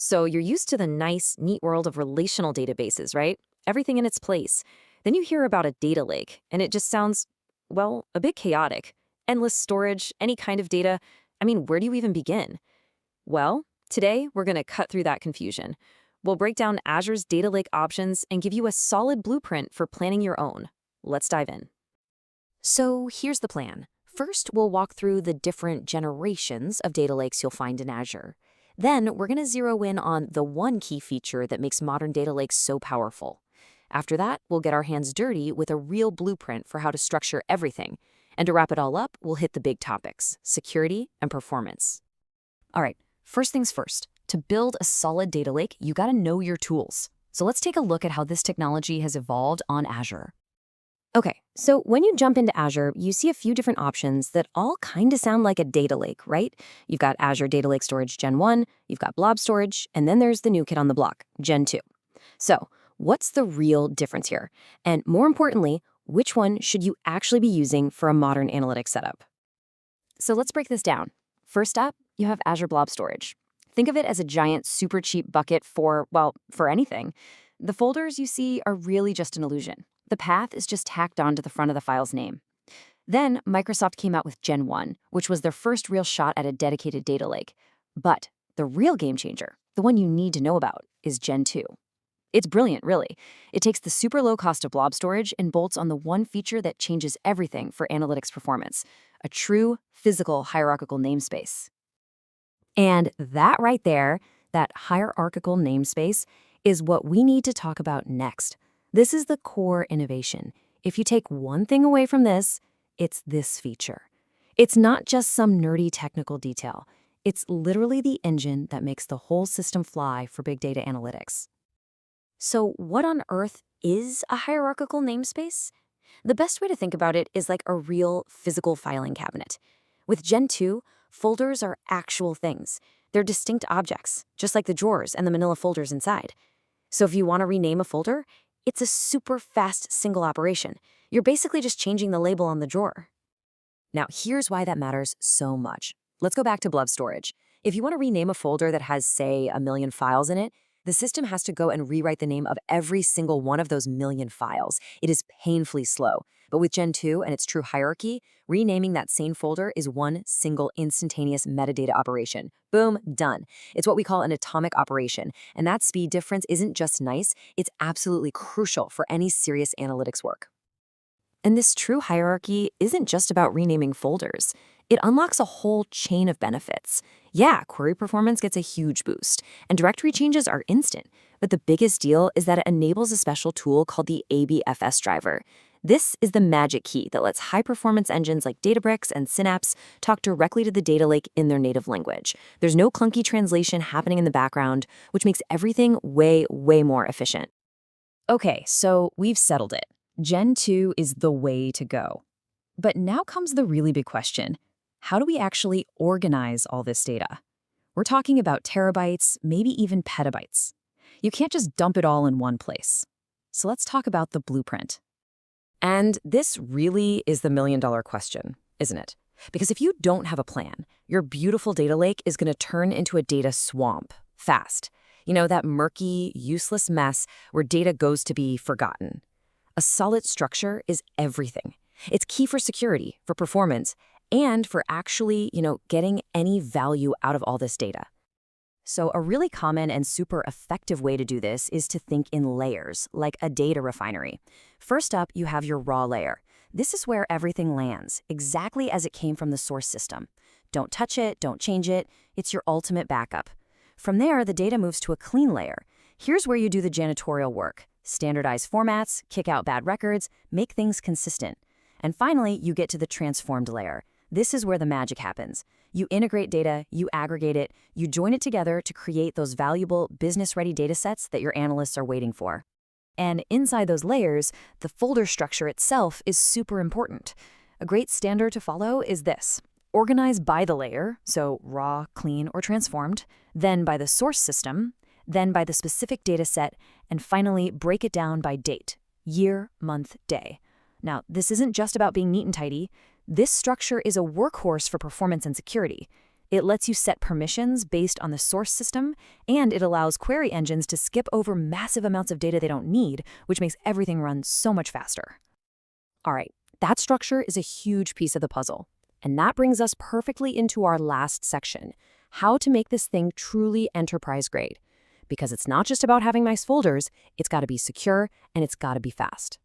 So you're used to the nice, neat world of relational databases, right? Everything in its place. Then you hear about a data lake, and it just sounds, well, a bit chaotic. Endless storage, any kind of data. I mean, where do you even begin? Well, today we're going to cut through that confusion. We'll break down Azure's data lake options and give you a solid blueprint for planning your own. Let's dive in. So here's the plan. First, we'll walk through the different generations of data lakes you'll find in Azure. Then, we're going to zero in on the one key feature that makes modern data lakes so powerful. After that, we'll get our hands dirty with a real blueprint for how to structure everything. And to wrap it all up, we'll hit the big topics: security and performance. All right, first things first. To build a solid data lake, you got to know your tools. So let's take a look at how this technology has evolved on Azure. Okay, so when you jump into Azure, you see a few different options that all kind of sound like a data lake, right? You've got Azure Data Lake Storage Gen1, you've got Blob Storage, and then there's the new kid on the block, Gen2. So what's the real difference here? And more importantly, which one should you actually be using for a modern analytics setup? So let's break this down. First up, you have Azure Blob Storage. Think of it as a giant, super cheap bucket for, well, for anything. The folders you see are really just an illusion. The path is just tacked onto the front of the file's name. Then Microsoft came out with Gen1, which was their first real shot at a dedicated data lake. But the real game changer, the one you need to know about, is Gen2. It's brilliant, really. It takes the super low cost of blob storage and bolts on the one feature that changes everything for analytics performance: a true physical hierarchical namespace. And that right there, that hierarchical namespace, is what we need to talk about next. This is the core innovation. If you take one thing away from this, it's this feature. It's not just some nerdy technical detail. It's literally the engine that makes the whole system fly for big data analytics. So what on earth is a hierarchical namespace? The best way to think about it is like a real physical filing cabinet. With Gen2, folders are actual things. They're distinct objects, just like the drawers and the manila folders inside. So if you want to rename a folder, it's a super fast single operation. You're basically just changing the label on the drawer. Now, here's why that matters so much. Let's go back to Blob Storage. If you want to rename a folder that has, say, 1,000,000 files in it, the system has to go and rewrite the name of every single one of those million files. It is painfully slow. But with Gen2 and its true hierarchy, renaming that same folder is one single instantaneous metadata operation. Boom, done. It's what we call an atomic operation, and that speed difference isn't just nice, it's absolutely crucial for any serious analytics work. And this true hierarchy isn't just about renaming folders. It unlocks a whole chain of benefits. Yeah, query performance gets a huge boost, and directory changes are instant. But the biggest deal is that it enables a special tool called the ABFS driver. This is the magic key that lets high-performance engines like Databricks and Synapse talk directly to the data lake in their native language. There's no clunky translation happening in the background, which makes everything way, way more efficient. Okay, so we've settled it. Gen2 is the way to go. But now comes the really big question. How do we actually organize all this data? We're talking about terabytes, maybe even petabytes. You can't just dump it all in one place. So let's talk about the blueprint. And this really is the million-dollar question, isn't it? Because if you don't have a plan, your beautiful data lake is going to turn into a data swamp fast. You know, that murky, useless mess where data goes to be forgotten. A solid structure is everything. It's key for security, for performance, and for actually, getting any value out of all this data. So a really common and super effective way to do this is to think in layers, like a data refinery. First up, you have your raw layer. This is where everything lands, exactly as it came from the source system. Don't touch it, don't change it. It's your ultimate backup. From there, the data moves to a clean layer. Here's where you do the janitorial work. Standardize formats, kick out bad records, make things consistent. And finally, you get to the transformed layer. This is where the magic happens. You integrate data, you aggregate it, you join it together to create those valuable business-ready data sets that your analysts are waiting for. And inside those layers, the folder structure itself is super important. A great standard to follow is this. Organize by the layer, so raw, clean, or transformed, then by the source system, then by the specific data set, and finally break it down by date, year, month, day. Now, this isn't just about being neat and tidy. This structure is a workhorse for performance and security. It lets you set permissions based on the source system, and it allows query engines to skip over massive amounts of data they don't need, which makes everything run so much faster. All right, that structure is a huge piece of the puzzle. And that brings us perfectly into our last section, how to make this thing truly enterprise-grade. Because it's not just about having nice folders, it's got to be secure, and it's got to be fast.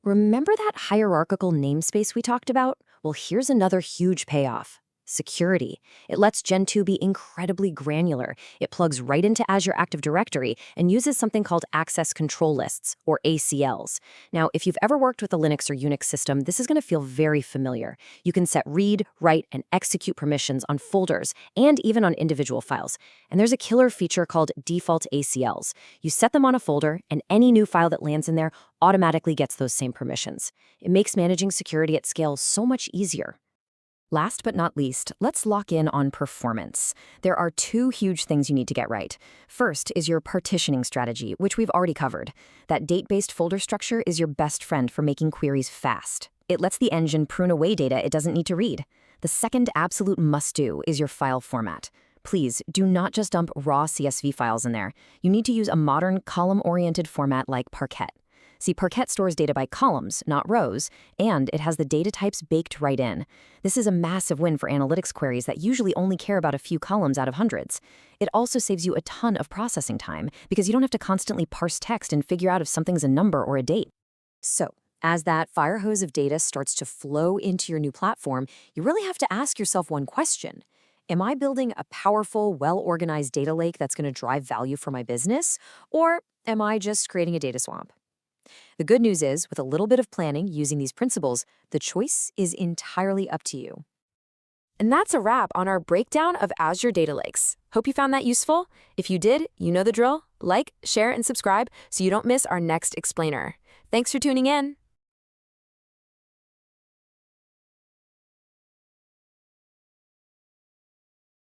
Remember that hierarchical namespace we talked about? Well, here's another huge payoff. Security. It lets Gen2 be incredibly granular. It plugs right into Azure Active Directory and uses something called access control lists, or ACLs. Now, if you've ever worked with a Linux or Unix system, this is going to feel very familiar. You can set read, write, and execute permissions on folders and even on individual files. And there's a killer feature called default ACLs. You set them on a folder, and any new file that lands in there automatically gets those same permissions. It makes managing security at scale so much easier. Last but not least, let's lock in on performance. There are two huge things you need to get right. First is your partitioning strategy, which we've already covered. That date-based folder structure is your best friend for making queries fast. It lets the engine prune away data it doesn't need to read. The second absolute must-do is your file format. Please, do not just dump raw CSV files in there. You need to use a modern column-oriented format like Parquet. See, Parquet stores data by columns, not rows, and it has the data types baked right in. This is a massive win for analytics queries that usually only care about a few columns out of hundreds. It also saves you a ton of processing time because you don't have to constantly parse text and figure out if something's a number or a date. So, as that fire hose of data starts to flow into your new platform, you really have to ask yourself one question. Am I building a powerful, well-organized data lake that's going to drive value for my business? Or am I just creating a data swamp? The good news is, with a little bit of planning using these principles, the choice is entirely up to you. And that's a wrap on our breakdown of Azure Data Lakes. Hope you found that useful. If you did, you know the drill. Like, share, and subscribe so you don't miss our next explainer. Thanks for tuning in.